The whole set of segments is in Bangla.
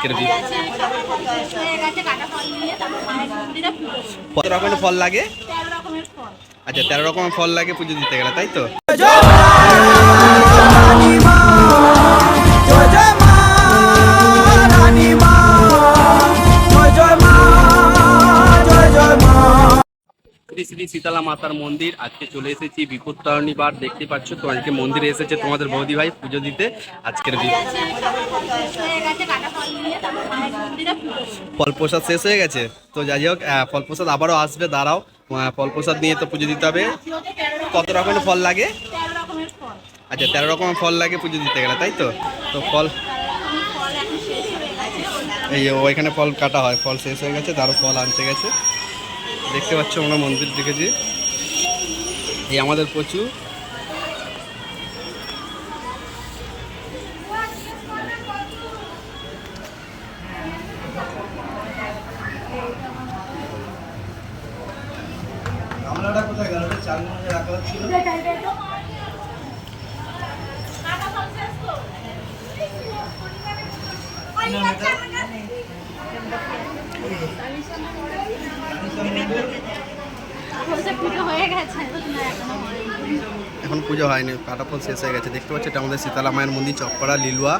আজকের কত রকমের ফল লাগে? আচ্ছা 13 রকমের ফল লাগে পুজো দিতে গেলে, তাই তো? শ্রী শ্রী শীতলা মাতার মন্দির। আজকে চলে এসেছি বিপত্তারিণী বার, দেখতে পাচ্ছ তো। আজকে মন্দিরে এসেছে তোমাদের বৌদি ভাই পুজো দিতে। আজকের ফল প্রসাদ শেষ হয়ে গেছে তো যাই হোক, ফল প্রসাদ আবারও আসবে, দাঁড়াও। ফল প্রসাদ নিয়ে তো পুজো দিতে হবে। কত রকমের ফল লাগে? আচ্ছা 13 রকমের ফল লাগে পুজো দিতে গেলে, তাই তো? তো ফল এই ওইখানে ফল কাটা হয়, ফল শেষ হয়ে গেছে, তারও ফল আনতে গেছে। দেখতে পাচ্ছ আমরা মন্দির দেখেছি, এই আমাদের প্রচুর কোথায় গেল? চাল রাখা ছিল। এখন পুজো হয়নি, কাটা ফল শেষ হয়ে গেছে। দেখতে পাচ্ছি এটা আমাদের শীতলা মায়ের মন্দির, চকপাড়া লিলুয়া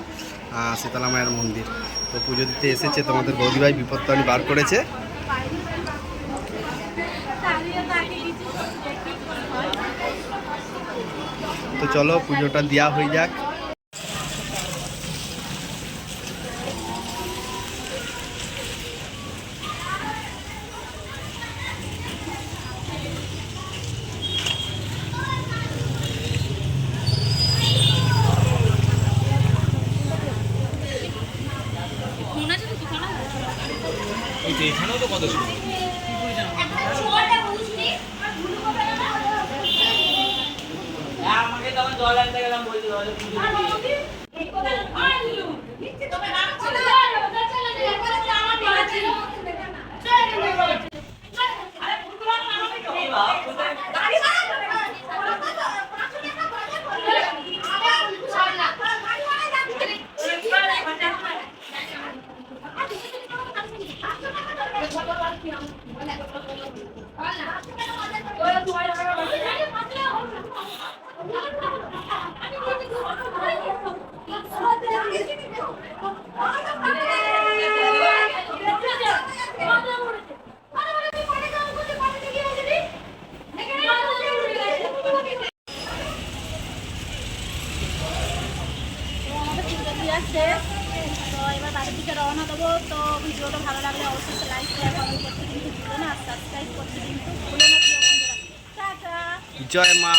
শীতলা মায়ের মন্দির। তো পুজো দিতে এসেছে তোমাদের বৌদিভাই, বিপত্তারিণী বার করেছে। তো চলো পুজোটা দেওয়া হয়ে যাক। এখানেও তো কত আমাকে তখন জল আনতে গেলাম, বলতে তো এবার বাড়ির দিকে রওনা দেবো। তো ভিডিওটা ভালো লাগলে অবশ্যই লাইক শেয়ার কমেন্ট করতে কিন্তু ভুলো না, আর সাবস্ক্রাইব করতে কিন্তু ভুলো না প্রিয় বন্ধুরা। টাটা, জয় মা।